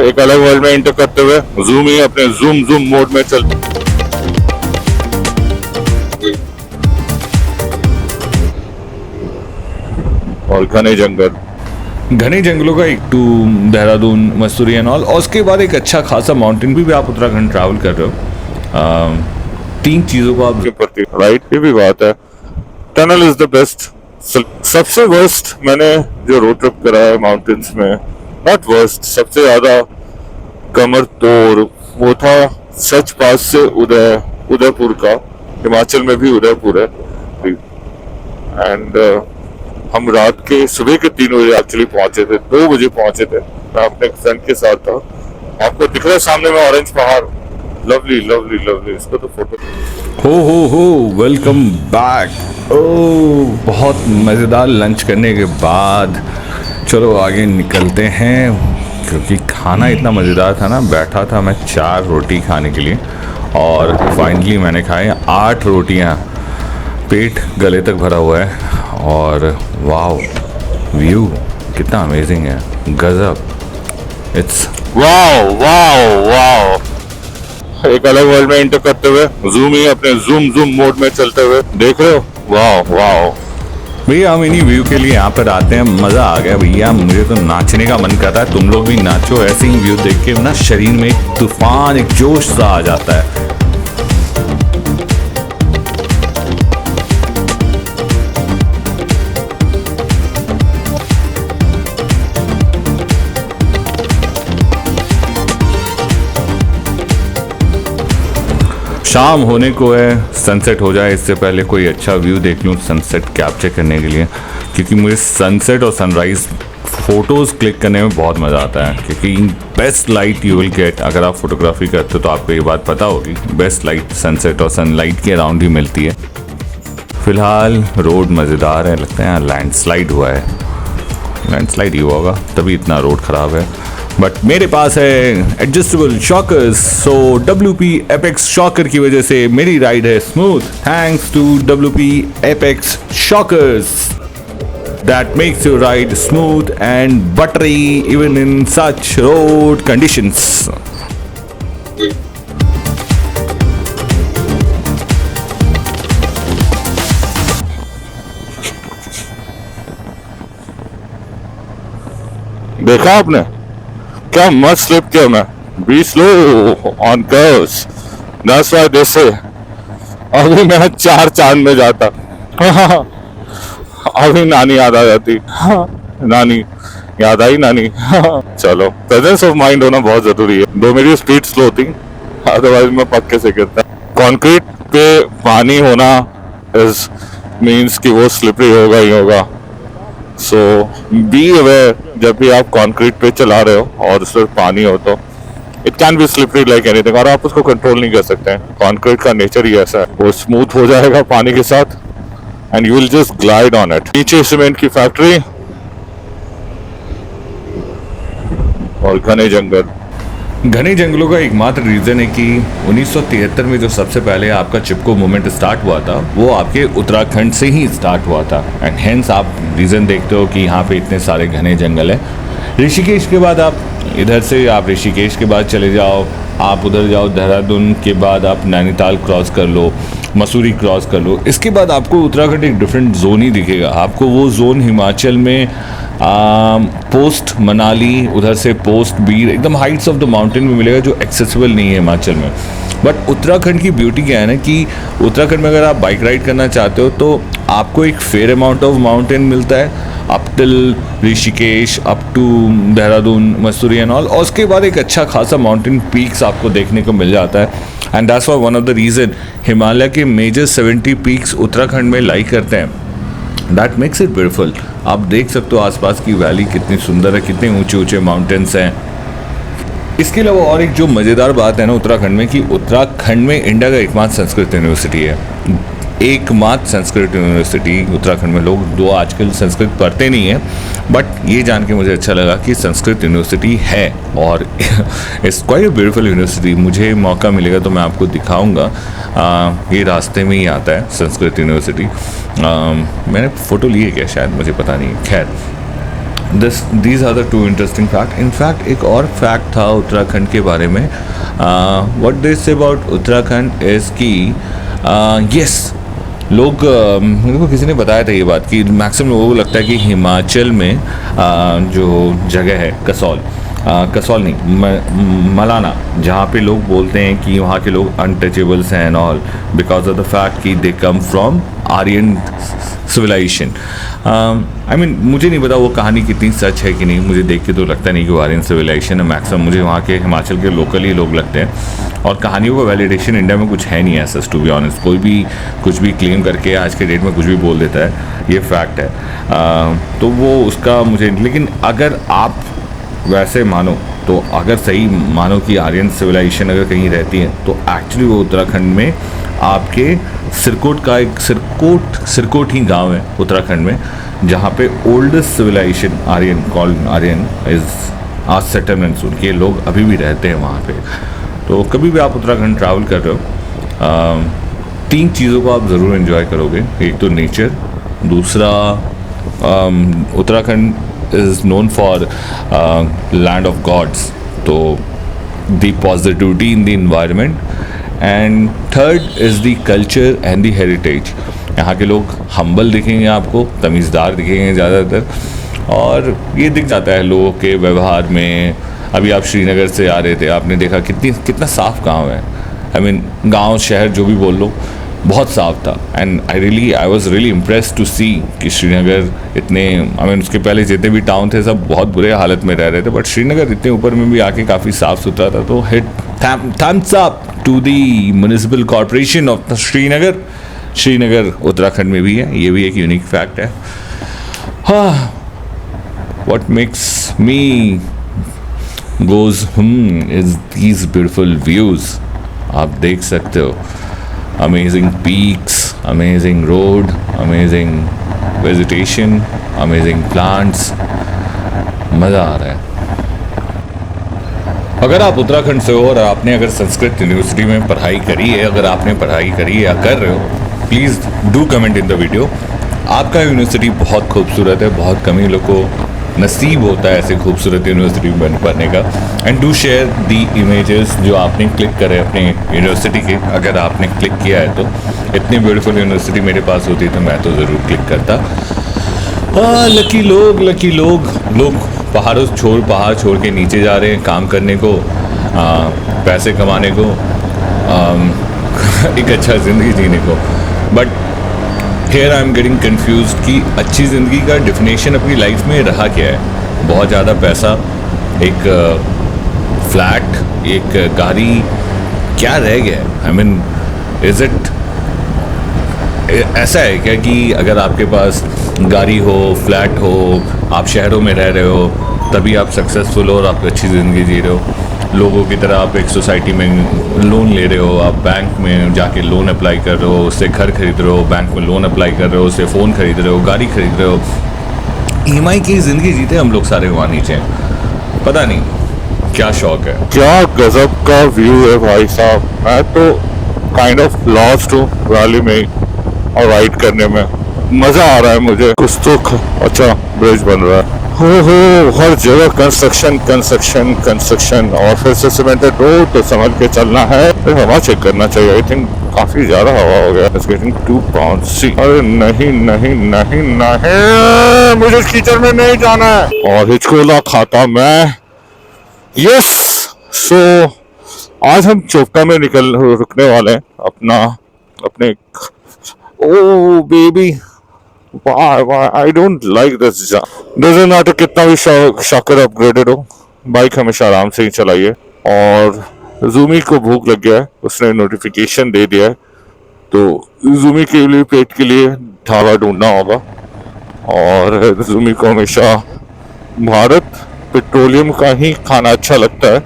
एक अलग वर्ल्ड में एंटर करते हुए जूम ही अपने जूम जूम मोड में चल और घने जंगलों का एक to Dehradun Mussoorie and all, और उसके बाद एक अच्छा खासा माउंटेन भी आप उत्तराखंड ट्रैवल कर रहे हो। तीन चीजों को आप राइट, ये भी बात है। Tunnel is the best. सबसे वर्स्ट मैंने जो रोड ट्रिप करा है माउंटेन्स में, नॉट वर्स्ट, सबसे ज्यादा कमर तोड़ वो था सच पास से उदयपुर का। हिमाचल में भी उदयपुर है एंड हम रात के सुबह के 3 बजे एक्चुअली पहुंचे थे, 2 बजे पहुंचे थे। मैं अपने फ्रेंड के साथ था। आपको दिख रहा है सामने में ऑरेंज पहाड़, लवली लवली लवली। इसको तो फोटो हो वेलकम बैक। ओह, बहुत मज़ेदार लंच करने के बाद चलो आगे निकलते हैं, क्योंकि खाना इतना मज़ेदार था ना। बैठा था मैं 4 रोटी खाने के लिए और फाइनली मैंने खाए 8 रोटियां। पेट गले तक भरा हुआ है और वाओ, व्यू कितना अमेजिंग है, गजब। It's wow wow wow. एक अलग वर्ल्ड में एंटर करते हुए जूम ही अपने जूम जूम मोड में चलते हुए देख रहे हो। वाओ वाओ भैया, हम इन्हीं व्यू के लिए यहाँ पर आते हैं। मज़ा आ गया भैया, मुझे तो नाचने का मन करता है। तुम लोग भी नाचो, ऐसे ही व्यू देख के ना शरीर में एक तूफान, एक जोश सा आ जाता है। शाम होने को है, सनसेट हो जाए इससे पहले कोई अच्छा व्यू देख लूँ सनसेट कैप्चर करने के लिए, क्योंकि मुझे सनसेट और सनराइज़ फ़ोटोज़ क्लिक करने में बहुत मज़ा आता है। क्योंकि best light you will get, अगर आप फोटोग्राफी करते हो तो आपको ये बात पता होगी, बेस्ट लाइट सनसेट और सनलाइट के अराउंड ही मिलती है। फ़िलहाल रोड मज़ेदार है, लगता है लैंडस्लाइड हुआ है, लैंडस्लाइड ही हुआ होगा तभी इतना रोड ख़राब है। बट मेरे पास है adjustable shockers, so WP Apex shocker की वजह से मेरी राइड है smooth, thanks to WP Apex shockers that makes your ride smooth and buttery even in such road conditions. देखा आपने क्या मस्त स्लिप किया मैं। Be slow on curves, that's why they से। अभी मैं 4 चांद में जाता। अभी नानी याद आ जाती। नानी याद आई, नानी। चलो, प्रेजेंस ऑफ माइंड होना बहुत जरूरी है। दो मेरी स्पीड स्लो होती, अदरवाइज मैं पक्के से गिरता। कंक्रीट पे पानी होना इज मीन्स कि वो स्लिपरी होगा ही होगा। सो बी अवेयर, जब भी आप कंक्रीट पे चला रहे हो और उस पर पानी हो तो it can be slippery like anything, और आप उसको कंट्रोल नहीं कर सकते हैं। कंक्रीट का नेचर ही ऐसा है, वो स्मूथ हो जाएगा पानी के साथ and you will just glide on it. नीचे सीमेंट की फैक्ट्री और घने जंगलों का एकमात्र रीज़न है कि 1973 में जो सबसे पहले आपका चिपको मूवमेंट स्टार्ट हुआ था वो आपके उत्तराखंड से ही स्टार्ट हुआ था, एंड हेंस आप रीज़न देखते हो कि यहाँ पे इतने सारे घने जंगल हैं। ऋषिकेश के बाद आप इधर से, आप ऋषिकेश के बाद चले जाओ, आप उधर जाओ, देहरादून के बाद आप नैनीताल क्रॉस कर लो, मसूरी क्रॉस कर लो, इसके बाद आपको उत्तराखंड एक डिफरेंट जोन ही दिखेगा। आपको वो जोन हिमाचल में पोस्ट मनाली, उधर से पोस्ट बीर, एकदम हाइट्स ऑफ द माउंटेन में मिलेगा जो एक्सेसिबल नहीं है हिमाचल में। बट उत्तराखंड की ब्यूटी क्या है ना कि उत्तराखंड में अगर आप बाइक राइड करना चाहते हो तो आपको एक फेयर अमाउंट ऑफ माउंटेन मिलता है up till Rishikesh, up to Dehradun, Mussoorie and all, और उसके बाद एक अच्छा खासा माउंटेन पीक्स आपको देखने को मिल जाता है। And that's why one of the reason Himalaya के मेजर 70 पीक्स उत्तराखंड में लाई करते हैं। That makes it beautiful. आप देख सकते हो आसपास की वैली कितनी सुंदर है, कितने ऊंचे ऊंचे माउंटेन्स हैं। इसके अलावा और एक जो मज़ेदार बात है ना उत्तराखंड में, कि उत्तराखंड में इंडिया का एकमात्र संस्कृत यूनिवर्सिटी है। एकमात्र संस्कृत यूनिवर्सिटी उत्तराखंड में। लोग दो आजकल संस्कृत पढ़ते नहीं हैं, बट ये जान के मुझे अच्छा लगा कि संस्कृत यूनिवर्सिटी है और it's quite a beautiful university. मुझे मौका मिलेगा तो मैं आपको दिखाऊंगा। ये रास्ते में ही आता है संस्कृत यूनिवर्सिटी। मैंने फ़ोटो ली है क्या, शायद मुझे पता नहीं। खैर, these are the two interesting fact. In fact एक और फैक्ट था उत्तराखंड के बारे में. What they say about Uttarakhand is कि यस लोग मेरे को किसी ने बताया था ये बात कि मैक्सिमम लोगों को लगता है कि हिमाचल में जो जगह है कसौल, कसौल नहीं मलाना, जहाँ पे लोग बोलते हैं कि वहाँ के लोग अनटचेबल्स हैं and all because of the fact कि they come from Aryan civilization. I mean मुझे नहीं पता वो कहानी कितनी सच है कि नहीं, मुझे देख के तो लगता नहीं कि वो आर्यन सिविलाइजेशन है. मैक्सिमम मुझे वहाँ के हिमाचल के लोकल ही लोग लगते हैं और कहानियों का वैलिडेशन इंडिया में कुछ है नहीं ऐसा. टू बी ऑनेस्ट कोई भी कुछ भी क्लेम करके आज के डेट में कुछ भी बोल देता है, ये फैक्ट है. तो वो उसका मुझे, लेकिन अगर आप वैसे मानो तो अगर सही मानो कि आर्यन सिविलाइजेशन अगर कहीं रहती है तो एक्चुअली वो उत्तराखंड में आपके सिरकोट का एक सिरकोट ही गांव है उत्तराखंड में, जहाँ पे oldest civilisation Aryan called Aryan is आज सेटलमेंट्स, उनके लोग अभी भी रहते हैं वहाँ पे. तो कभी भी आप उत्तराखंड ट्रैवल कर रहे हो, 3 चीज़ों को आप ज़रूर एंजॉय करोगे. एक तो नेचर, दूसरा Uttarakhand is known for land of gods, तो the positivity in the environment, and third is the culture and the heritage. यहाँ के लोग humble दिखेंगे आपको, तमीज़दार दिखेंगे ज़्यादातर, और ये दिख जाता है लोगों के व्यवहार में. अभी आप श्रीनगर से आ रहे थे, आपने देखा कितना साफ़ गाँव है. आई मीन गाँव शहर जो भी बोल लो, बहुत साफ था. And I was really impressed to see कि श्रीनगर इतने, आई मीन उसके पहले जितने भी टाउन थे सब बहुत बुरे हालत में रह रहे थे, बट श्रीनगर इतने ऊपर में भी आके काफ़ी साफ़ सुथरा था. तो hit thumbs up to the municipal corporation of Srinagar Uttarakhand में भी है. ये भी एक यूनिक फैक्ट है. हाँ, what makes me goes is these beautiful views. आप देख सकते हो, amazing peaks, amazing road, amazing vegetation, amazing plants. मज़ा आ रहा है. अगर आप उत्तराखंड से हो और आपने अगर संस्कृत यूनिवर्सिटी में पढ़ाई करी है, अगर आपने पढ़ाई करी है या कर रहे हो, please do comment in the video. आपका यूनिवर्सिटी बहुत खूबसूरत है, बहुत कम ही लोग को नसीब होता है ऐसे खूबसूरत यूनिवर्सिटी में पढ़ने का. And do share the images जो आपने क्लिक करे अपने यूनिवर्सिटी के. अगर आपने क्लिक किया है तो इतनी ब्यूटीफुल यूनिवर्सिटी मेरे पास होती तो मैं तो ज़रूर क्लिक करता. लकी लोग पहाड़ छोड़ के नीचे जा रहे हैं काम करने को, पैसे कमाने को, एक अच्छा ज़िंदगी जीने को. But Here I am getting confused कि अच्छी ज़िंदगी का डेफिनेशन अपनी लाइफ में रहा क्या है. बहुत ज़्यादा पैसा, एक फ्लैट, एक गाड़ी, क्या रह गया है? आई मीन इज़ इट ऐसा है क्या कि अगर आपके पास गाड़ी हो, फ्लैट हो, आप शहरों में रह रहे हो, तभी आप सक्सेसफुल हो और आप अच्छी ज़िंदगी जी रहे हो? लोगों की तरह आप एक सोसाइटी में लोन ले रहे हो, आप बैंक में जाके लोन अप्लाई कर रहे हो, उससे घर खरीद रहे हो, बैंक में लोन अप्लाई कर रहे हो, उससे फ़ोन खरीद रहे हो, गाड़ी खरीद रहे हो. EMI की ज़िंदगी जीते हम लोग सारे वहाँ नीचे. पता नहीं क्या शौक है. क्या गजब का व्यू है भाई साहब. मैं तो काइंड ऑफ लॉस्ट हूँ वैली में और राइड करने में. मज़ा आ रहा है मुझे. कुछ तो अच्छा ब्रिज बन रहा है. हो हर जगह कंस्ट्रक्शन और फिर से सीमेंटेड रोड. तो समझ के चलना है. फिर हवा चेक करना चाहिए. आई थिंक काफी ज्यादा हवा हो गया. It's getting too bouncy. अरे नहीं, मुझे कीचड़ में नहीं जाना है. और हिचकोला खाता मैं. यस. सो आज हम चोपटा में रुकने वाले हैं अपने ओ baby. I don't like this. Doesn't matter कितना भी शॉकर अपग्रेडेड हो, बाइक हमेशा आराम से ही चलाइए. और जूमी को भूख लग गया है, उसने नोटिफिकेशन दे दिया है, तो जूमी के लिए पेट के लिए ढाबा ढूंढना होगा. और जूमी को हमेशा भारत पेट्रोलियम का ही खाना अच्छा लगता है.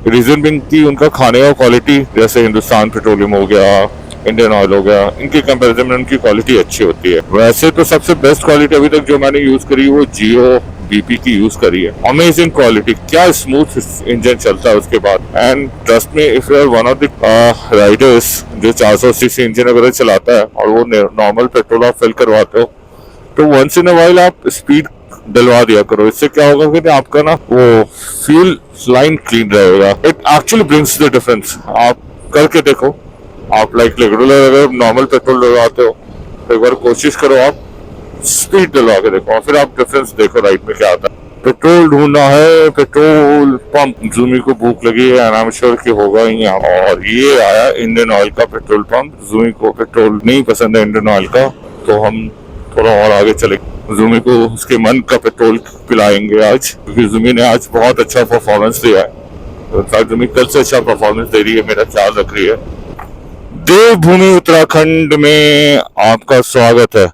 रीजन बिंग कि उनका खाने का क्वालिटी, जैसे हिंदुस्तान पेट्रोलियम हो गया, इंडियन ऑयल हो गया, इनके कंपैरिजन में उनकी क्वालिटी अच्छी होती है. वैसे तो सबसे बेस्ट क्वालिटी अभी तक जो मैंने यूज करी वो जियो BP की यूज करी है. Amazing quality. क्या स्मूथ इंजन चलता है उसके बाद. एंड ट्रस्ट में if you are one of the riders जो 480 इंजन वगैरह चलाता है और वो नॉर्मल पेट्रोल आप फिल करवाते हो, तो वंस इन अ वाइल आप स्पीड डलवा दिया करो। इससे क्या होगा कि आपका ना वो फ्यूल लाइन क्लीन रहेगा। It actually brings the difference. आप करके देखो। आप लाइक रेगुलर अगर नॉर्मल पेट्रोल डलवाते हो तो एक बार कोशिश करो आप स्पीड डलवा के देखो और फिर आप डिफरेंस देखो राइट में क्या आता है। पेट्रोल ढूंढना है, पेट्रोल पंप। जूमी को भूख लगी है, आई एम श्योर कि होगा ही यहाँ। और ये आया इंडियन ऑयल का पेट्रोल पंप। जूमी को पेट्रोल नहीं पसंद है इंडियन ऑयल का, तो हम थोड़ा और आगे चले। जूमी को उसके मन का पेट्रोल पिलाएंगे आज, क्योंकि जूमी ने आज बहुत अच्छा परफॉर्मेंस दिया है। तो जूमी कल से अच्छा परफॉर्मेंस दे रही है, मेरा ख्याल रख रही है। देवभूमि उत्तराखंड में आपका स्वागत है।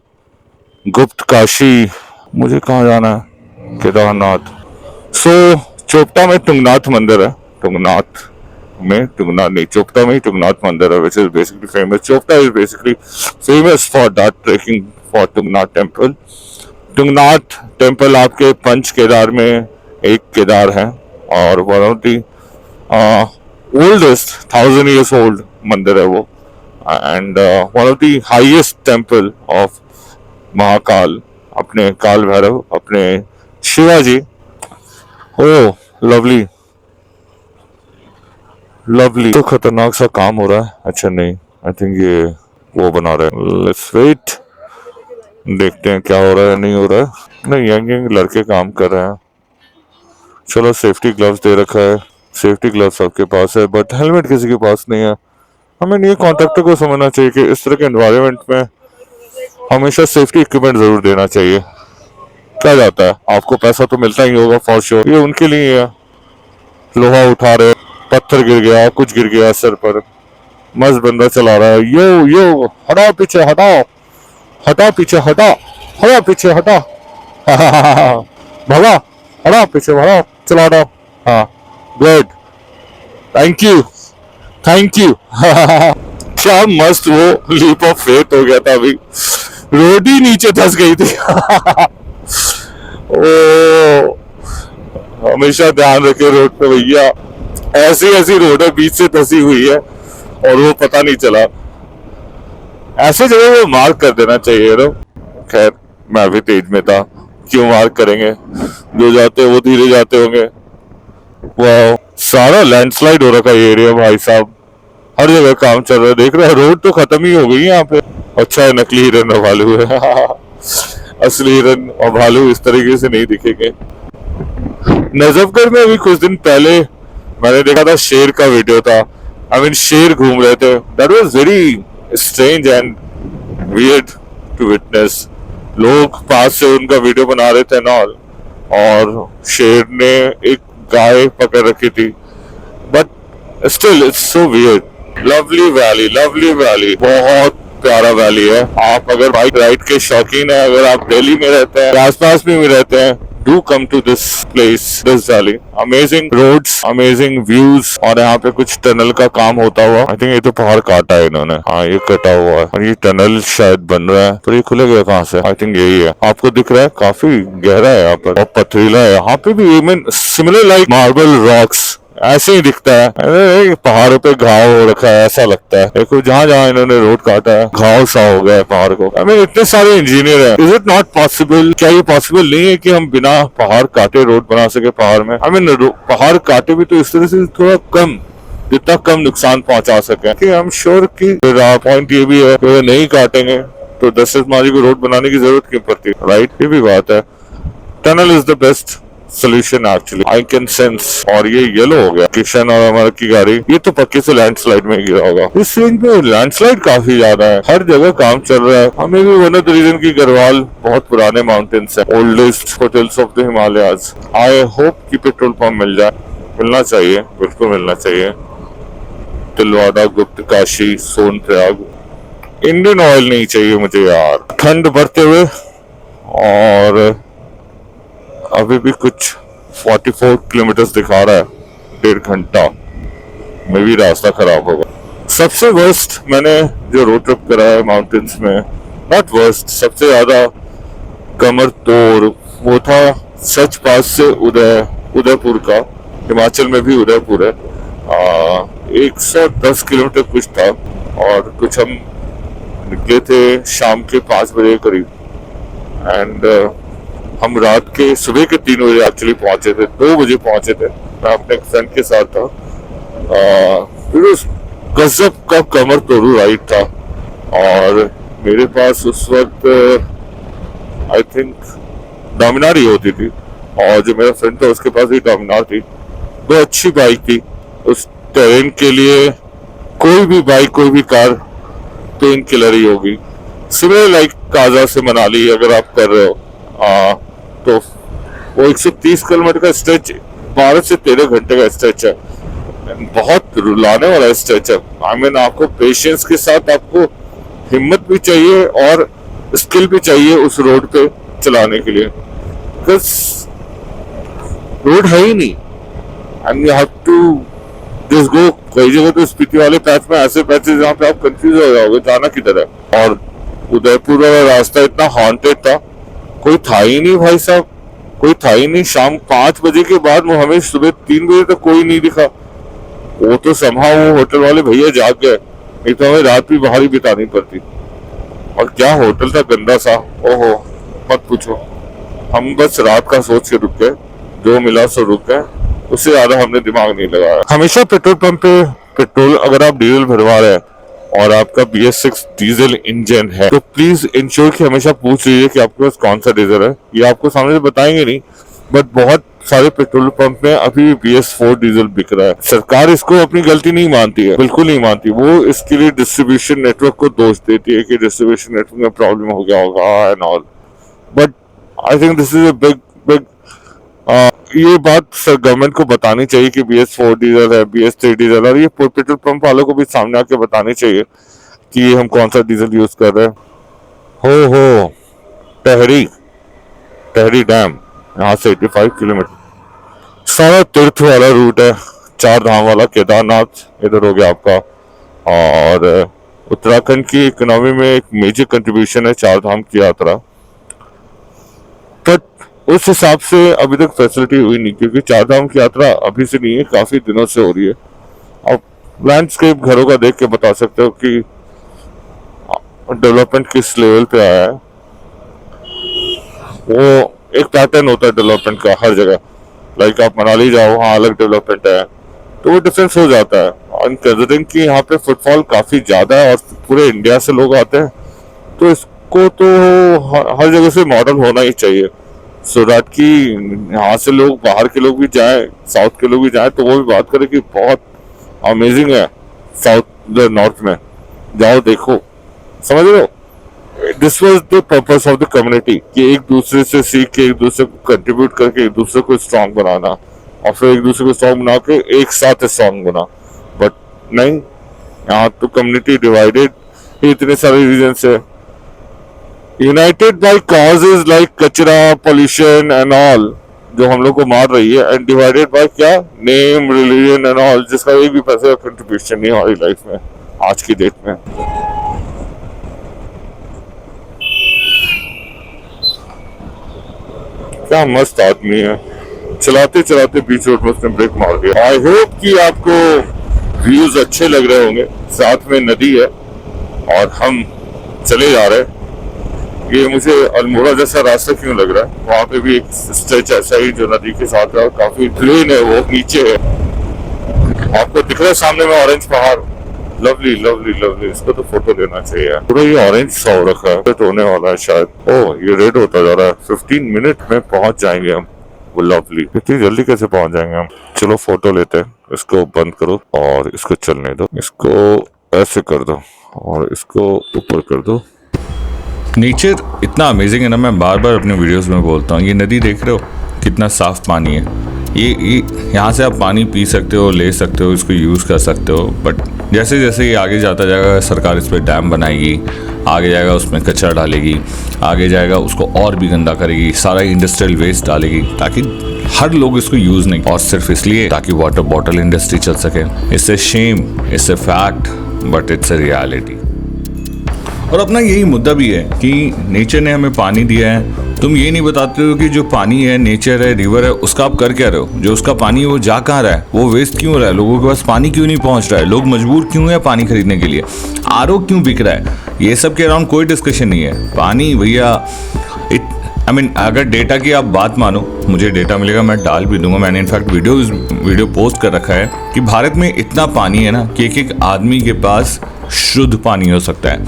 गुप्त काशी। मुझे कहाँ जाना है? केदारनाथ। चोपटा में तुंगनाथ मंदिर है। तुंगनाथ नहीं, चोपटा में ही तुंगनाथ मंदिर है, which is basically famous. Chopta is basically famous for that trekking for Tungnath temple. Tungnath temple आपके पंच केदार में एक केदार है और one of the oldest 1000 years old मंदिर है वो, and one of the highest temple of Mahakal, अपने काल भैरव, अपने शिवाजी। ओह लवली लवली। तो खतरनाक सा काम हो रहा है। अच्छा नहीं, आई थिंक ये वो बना रहे हैं। लेट्स वेट, देखते हैं क्या हो रहा है नहीं हो रहा है। नहीं, यंग लड़के काम कर रहे हैं। चलो, सेफ्टी ग्लव्स दे रखा है। सेफ्टी ग्लव्स सबके पास है, बट हेलमेट किसी के पास नहीं है। हमें ये कॉन्ट्रैक्टर को समझना चाहिए कि इस तरह के एनवायरनमेंट में हमेशा सेफ्टी इक्विपमेंट जरूर देना चाहिए। क्या जाता है, आपको पैसा तो मिलता ही होगा फॉर श्योर। ये उनके लिए है। लोहा उठा रहे, पत्थर गिर गया, कुछ गिर गया सर पर, मस्त बंदा चला रहा है। यो यो, हटाओ पीछे, हटाओ हटा पीछे, हटा हटा पीछे, हटा भगा, हटा पीछे, भगा, चला दो। हाँ, good, thank you thank you. क्या मस्त वो लीप ऑफ फेथ हो गया था अभी। रोड ही नीचे धंस गई थी। ओ, हमेशा ध्यान रखे रोड पे भैया, ऐसी ऐसी रोड है बीच से धंसी हुई है और वो पता नहीं चला। ऐसे जगह वो मार्क कर देना चाहिए ना। खैर, मैं भी तेज में था, क्यों मार्क करेंगे, जो जाते वो धीरे जाते होंगे। वाह, सारा लैंडस्लाइड हो रखा है एरिया भाई साहब, हर जगह काम चल रहा है। देख रहे हैं, रोड तो खत्म ही हो गई है यहाँ पे। अच्छा है, नकली हिरन और भालू है। असली हिरन और भालू इस तरीके से नहीं दिखेंगे। नजफगढ़ में अभी कुछ दिन पहले मैंने देखा था, शेर का वीडियो था। आई मीन, शेर घूम रहे थे। That was very strange and weird to witness. लोग पास से उनका वीडियो बना रहे थे ना, और शेर ने एक गाय पकड़ रखी थी। But still it's so weird. Lovely valley, बहुत प्यारा वैली है। आप अगर बाइक राइड के शौकीन है, अगर आप दिल्ली में रहते हैं, आसपास में भी रहते हैं, do come to this place, this valley. Amazing roads, amazing views, और यहाँ पे कुछ टनल का काम होता हुआ। आई थिंक ये तो पहाड़ काटा है इन्होंने। हाँ, ये कटा हुआ है और ये टनल शायद बन रहा है, पर ये खुलेगा कहाँ से? आई थिंक यही है। आपको दिख रहा है, काफी गहरा है यहाँ पर और पथरीला है। यहाँ पे भी सिमिलर लाइक मार्बल रॉक्स ऐसे ही दिखता है। अरे पहाड़ों पे घाव हो रखा है, ऐसा लगता है। देखो, जहाँ जहाँ इन्होंने रोड काटा है, घाव सा हो गया है पहाड़ को। आई मीन, इतने सारे इंजीनियर हैं, इज इट नॉट पॉसिबल? क्या ये पॉसिबल नहीं है कि हम बिना पहाड़ काटे रोड बना सके पहाड़ में? आई मीन, पहाड़ काटे भी तो इस तरह से थोड़ा कम, जितना कम नुकसान पहुंचा सके। कि आई एम श्योर कि पॉइंट ये भी है, अगर नहीं काटेंगे तो दशरथ माजी को रोड बनाने की जरूरत क्यों पड़ती है, राइट? ये भी बात है। Tunnel is the best solution actually, I can sense. और ये येलो हो गया, किशन और हमारा की गाड़ी, ये तो पक्के से लैंडस्लाइड में गिरा होगा। इस रेंज में लैंडस्लाइड काफी ज्यादा है, हर जगह काम चल रहा है। हमें भी वन ऑफ द रीजन की गढ़वाल बहुत पुराने माउंटेन्स है, oldest hotels of the Himalayas. I hope कि पेट्रोल पंप मिल जाए, मिलना चाहिए, बिल्कुल मिलना चाहिए। तिलवाड़ा, गुप्त काशी, सोनप्रयाग। इंडियन ऑयल नहीं चाहिए मुझे यार। ठंड बढ़ते हुए, और अभी भी कुछ 44 किलोमीटर दिखा रहा है, 1.5 घंटा में भी रास्ता खराब होगा। सबसे वर्स्ट मैंने जो रोड ट्रिप करा है माउंटेन्स में, नॉट वर्स्ट, सबसे ज्यादा कमर तोड़ वो था सच पास से उदयपुर का। हिमाचल में भी उदयपुर है। 110 किलोमीटर कुछ था, और कुछ हम निकले थे शाम के 5 बजे करीब, एंड हम रात के सुबह के 3 बजे एक्चुअली पहुंचे थे, 2 बजे पहुंचे थे। मैं अपने फ्रेंड के साथ था। फिर उस गजब का कमर तोड़ू राइड था और मेरे पास उस वक्त आई थिंक डोमिनार ही होती थी और जो मेरा फ्रेंड था उसके पास भी डोमिनार थी। वो अच्छी बाइक थी उस टेरेन के लिए। कोई भी बाइक कोई भी कार पेन किलर ही होगी। सिमिलर लाइक काजा से मनाली अगर आप कर रहे हो तो वो 130 किलोमीटर का स्ट्रेच 12 से 13 घंटे का स्ट्रेच है। बहुत रुलाने वाला स्ट्रेच है। आई मीन आपको पेशेंस के साथ आपको हिम्मत भी चाहिए और स्किल भी चाहिए उस रोड पे चलाने के लिए, बिकॉज रोड है ही नहीं and you have to just go. कई जगह तो स्पीति वाले पैच में ऐसे पैचेस जहाँ पे आप कंफ्यूज हो जाओगे जाना किधर है। और उदयपुर वाला रास्ता इतना हॉन्टेड था, कोई था ही नहीं भाई साहब, कोई था ही नहीं। शाम 5 बजे के बाद हमें सुबह 3 बजे तक कोई नहीं दिखा। वो तो समहाउ वो होटल वाले भैया जाग गए, नहीं तो हमें रात भी बाहर ही बितानी पड़ती। और क्या होटल था गंदा सा, ओहो मत पूछो। हम बस रात का सोच के रुक गए, जो मिला सो रुक गए, उससे ज्यादा हमने दिमाग नहीं लगाया। हमेशा पेट्रोल पंप पे पेट्रोल अगर आप डीजल भरवा रहे हैं और आपका BS6 डीजल इंजन है तो प्लीज इंश्योर कि हमेशा पूछ लीजिए कि आपके पास कौन सा डीजल है। ये आपको सामने से बताएंगे नहीं, बट बहुत सारे पेट्रोल पंप में अभी BS4 डीजल बिक रहा है। सरकार इसको अपनी गलती नहीं मानती है, बिल्कुल नहीं मानती। वो इसके लिए डिस्ट्रीब्यूशन नेटवर्क को दोष देती है कि डिस्ट्रीब्यूशन नेटवर्क में प्रॉब्लम हो गया होगा and all. But I think this is a big ये बात गवर्नमेंट को बतानी चाहिए कि BS4 डीजल है, BS3 डीजल, और ये पेट्रोल पंप वालों को भी सामने आके बतानी चाहिए कि हम कौन सा डीजल यूज कर रहे हैं। हो टहरी डैम यहाँ से 85 किलोमीटर सारा तीर्थ वाला रूट है। 4 धाम वाला केदारनाथ इधर हो गया आपका। और उत्तराखंड की इकोनॉमी में एक मेजर कंट्रीब्यूशन है 4 धाम की यात्रा। बट उस हिसाब से अभी तक फैसिलिटी हुई नहीं, क्योंकि 4 धाम की यात्रा अभी से नहीं है, काफी दिनों से हो रही है। आप लैंडस्केप घरों का देख के बता सकते हो कि डेवलपमेंट किस लेवल पे आया है। वो एक पैटर्न होता है डेवलपमेंट का हर जगह। लाइक आप मनाली जाओ, वहाँ अलग डेवलपमेंट है तो वो डिफरेंस हो जाता है। और कंसिडरिंग कि यहाँ पे फुटफॉल काफी ज्यादा है और पूरे इंडिया से लोग आते हैं, तो इसको तो हर जगह से मॉडल होना ही चाहिए, सो दैट कि यहाँ से लोग, बाहर के लोग भी जाएं, साउथ के लोग भी जाएं तो वो भी बात करें कि बहुत अमेजिंग है साउथ नॉर्थ में। जाओ देखो, समझ रहे हो। This was the purpose of the community कि एक दूसरे से सीख के, एक दूसरे को कंट्रीब्यूट करके एक दूसरे को स्ट्रांग बनाना, और फिर एक दूसरे को स्ट्रांग बना के एक साथ स्ट्रांग बना। बट नहीं, यहाँ तो कम्युनिटी डिवाइडेड, इतने सारे रीजन से यूनाइटेड बाय कॉजेज लाइक कचरा, पोल्यूशन एंड ऑल, जो हम लोग को मार रही है, एंड डिवाइडेड बाय क्या, नेम, रिलीजन एंड ऑल, जिसका एक भी पैसे का कंट्रीब्यूशन नहीं हमारी लाइफ में आज की डेट में। क्या मस्त आदमी है, चलाते चलाते बीच रोड में उसने ब्रेक मार दिया। आई होप कि आपको व्यूज अच्छे लग रहे होंगे। साथ में नदी है और हम चले जा रहे हैं। ये मुझे अल्मोड़ा जैसा रास्ता क्यों लग रहा है, वहाँ पे भी एक स्ट्रेच ऐसा ही जो नदी के साथ है, काफी प्लेन है, वो नीचे है। आपको दिख रहा है सामने में ऑरेंज पहाड़, लवली लवली लवली। इसको तो फोटो लेना चाहिए यार। पूरा ये ऑरेंज सा हो रखा है, रेड होने वाला है शायद। ओह, ये रेड होता जा रहा है। 15 मिनट में पहुंच जाएंगे हम। वो लवली, इतनी जल्दी कैसे पहुंच जाएंगे हम। चलो फोटो लेते हैं। इसको बंद करो और इसको चलने दो। इसको ऐसे कर दो और इसको ऊपर कर दो। नेचर इतना अमेजिंग है ना, मैं बार बार अपने वीडियोस में बोलता हूँ। ये नदी देख रहे हो, कितना साफ पानी है। ये यहाँ से आप पानी पी सकते हो, ले सकते हो, इसको यूज़ कर सकते हो। बट जैसे जैसे ये आगे जाता जाएगा, सरकार इस पर डैम बनाएगी, आगे जाएगा उसमें कचरा डालेगी, आगे जाएगा उसको और भी गंदा करेगी, सारा इंडस्ट्रियल वेस्ट डालेगी, ताकि हर लोग इसको यूज़ नहीं, और सिर्फ इसलिए ताकि वाटर बॉटल इंडस्ट्री चल सके। It's a shame, it's a fact, but it's a reality. और अपना यही मुद्दा भी है कि नेचर ने हमें पानी दिया है। तुम ये नहीं बताते हो कि जो पानी है, नेचर है, रिवर है, उसका आप कर क्या रहे हो। जो उसका पानी है वो जा कहाँ रहा है, वो वेस्ट क्यों हो रहा है, लोगों के पास पानी क्यों नहीं पहुंच रहा है, लोग मजबूर क्यों है पानी खरीदने के लिए, आरओ क्यों बिक रहा है, ये सब के अराउंड कोई डिस्कशन नहीं है। पानी भैया अगर डेटा की आप बात मानो, मुझे डेटा मिलेगा मैं डाल भी दूंगा, मैंने इनफैक्ट वीडियो पोस्ट कर रखा है कि भारत में इतना पानी है ना कि एक आदमी के पास शुद्ध पानी हो सकता है,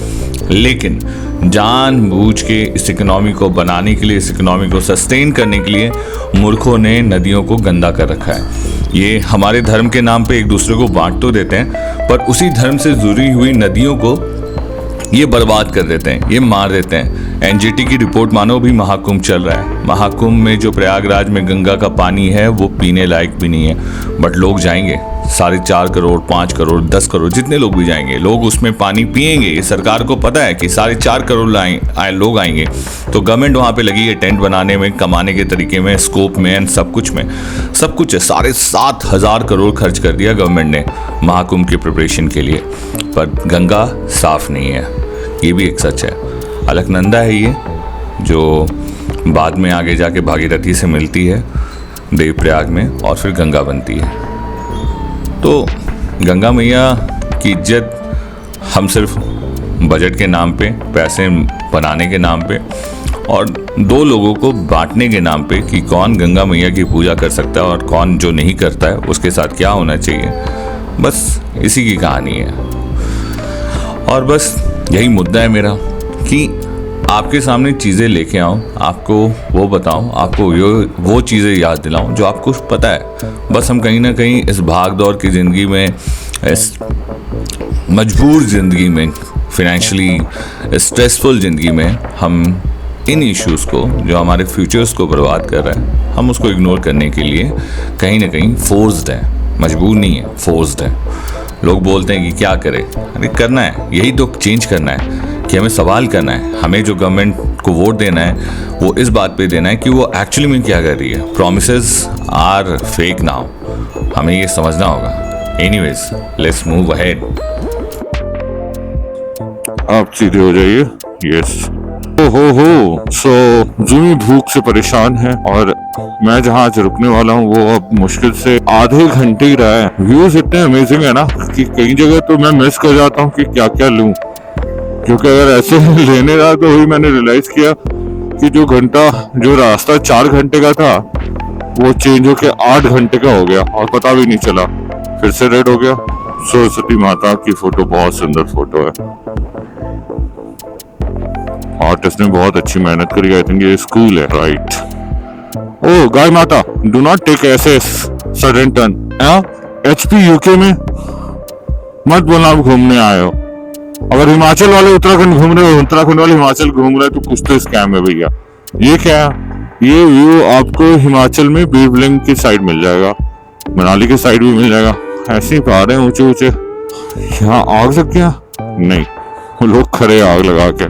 लेकिन जानबूझ के इस इकोनॉमी को बनाने के लिए, इस इकोनॉमी को सस्टेन करने के लिए मूर्खों ने नदियों को गंदा कर रखा है। ये हमारे धर्म के नाम पे एक दूसरे को बांट तो देते हैं, पर उसी धर्म से जुड़ी हुई नदियों को ये बर्बाद कर देते हैं, ये मार देते हैं। एनजीटी की रिपोर्ट मानो, भी महाकुंभ चल रहा है, महाकुंभ में जो प्रयागराज में गंगा का पानी है वो पीने लायक भी नहीं है, बट लोग जाएंगे, 4.5 करोड़, 5 करोड़, 10 करोड़, जितने लोग भी जाएंगे, लोग उसमें पानी पिएंगे। ये सरकार को पता है कि 4.5 करोड़ लोग आएंगे, तो गवर्नमेंट वहाँ पे लगी है टेंट बनाने में, कमाने के तरीके में, स्कोप में एंड सब कुछ में, सब कुछ है। 7,500 करोड़ खर्च कर दिया गवर्नमेंट ने महाकुंभ की प्रिपरेशन के लिए, पर गंगा साफ नहीं है, ये भी एक सच है। अलकनंदा है ये, जो बाद में आगे जाके भागीरथी से मिलती है देवप्रयाग में और फिर गंगा बनती है। तो गंगा मैया की इज्जत हम सिर्फ बजट के नाम पे, पैसे बनाने के नाम पे और 2 लोगों को बांटने के नाम पे कि कौन गंगा मैया की पूजा कर सकता है और कौन जो नहीं करता है उसके साथ क्या होना चाहिए, बस इसी की कहानी है। और बस यही मुद्दा है मेरा कि आपके सामने चीज़ें लेके आऊँ, आपको वो बताऊँ, आपको वो चीज़ें याद दिलाऊँ जो आपको पता है। बस हम कहीं ना कहीं इस भाग दौड़ की ज़िंदगी में, इस मजबूर ज़िंदगी में, फाइनेंशियली स्ट्रेसफुल ज़िंदगी में, हम इन इश्यूज़ को जो हमारे फ्यूचर्स को बर्बाद कर रहा है, हम उसको इग्नोर करने के लिए कहीं ना कहीं फोर्स्ड हैं, मजबूर नहीं है, फोर्स्ड है। लोग बोलते हैं कि क्या करें, अरे करना है, यही तो चेंज करना है कि हमें सवाल करना है, हमें जो गवर्नमेंट को वोट देना है वो इस बात पे देना है कि वो एक्चुअली में क्या कर रही है। प्रॉमिसेस आर फेक नाउ, हमें ये समझना होगा। Anyways, let's move ahead. आप सीधे हो जाइए। यस, हो सो जूमी भूख से परेशान है और मैं जहाँ आज रुकने वाला हूँ वो अब मुश्किल से आधे घंटे ही रहा है। व्यूज इतने अमेजिंग है ना कि कई जगह तो मैं मिस कर जाता हूँ कि क्या क्या लूं, क्योंकि अगर ऐसे लेने रहा तो वही मैंने रियलाइज किया कि जो रास्ता 4 घंटे का था वो चेंज होके 8 घंटे का हो गया और पता भी नहीं चला, फिर से रेड हो गया। सरस्वती माता की फोटो बहुत सुंदर फोटो है, आर्टिस्ट ने बहुत अच्छी मेहनत करी। आई थिंक ये स्कूल है, राइट। ओ गाय माता, do not take SS sudden turn. HP UK में मत बोलना आप घूमने आए हो। अगर हिमाचल वाले उत्तराखंड घूम रहे हो, उत्तराखंड वाले हिमाचल घूम रहे हो तो कुछ तो स्कैम है भैया। ये क्या है? ये व्यू आपको हिमाचल में बीरबिलिंग की साइड मिल जाएगा, मनाली की साइड भी मिल जाएगा। ऐसे ही पहाड़ हैं ऊंचे ऊंचे। यहाँ आग लग गया? नहीं, वो लोग खड़े आग लगा के।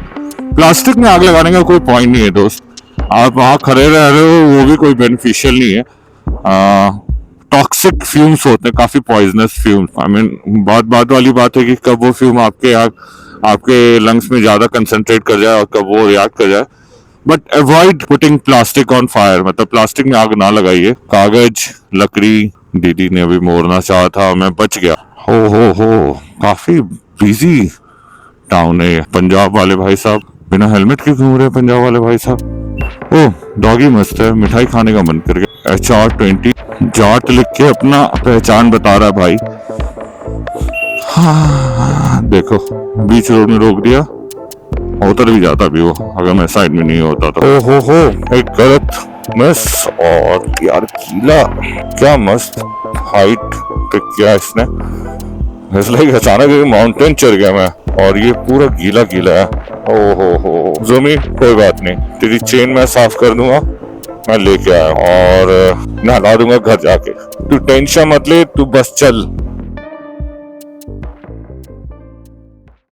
प्लास्टिक में आग लगाने का कोई पॉइंट नहीं है दोस्त, आप वहाँ खड़े रह रहे हो वो भी कोई बेनिफिशियल नहीं है। टॉक्सिक फ्यूम्स होते हैं, काफी पॉइजनस फ्यूम्स। आई मीन बात वाली बात है कि कब वो फ्यूम आपके लंग्स में ज्यादा कंसंट्रेट कर जाए और कब वो रिएक्ट कर जाए। But avoid putting plastic on fire, मतलब प्लास्टिक में आग ना लगाइए। कागज, लकड़ी, दीदी ने अभी मोड़ना चाहा था, मैं बच गया। हो काफी बिजी टाउन है। पंजाब वाले भाई साहब बिना हेलमेट के घूम रहे हैं, पंजाब वाले भाई साहब। ओह डॉगी मस्त है, मिठाई खाने का मन कर गया। HR20 जाट लिख के अपना पहचान बता रहा है भाई। हाँ, देखो बीच रोड में रोक दिया, उतर भी जाता भी वो अगर मैं साइड में नहीं होता तो। हो एक गलत मिस। और यार गीला, क्या मस्त हाइट पे किया इसने। लाइक अचानक माउंटेन चढ़ गया मैं और ये पूरा गीला गीला है। हो ज़ूमी, कोई बात नहीं, तेरी चेन मैं साफ कर दूंगा, मैं लेके आया और नहला दूंगा घर जाके। तू टेंशन मत ले, तू बस चल।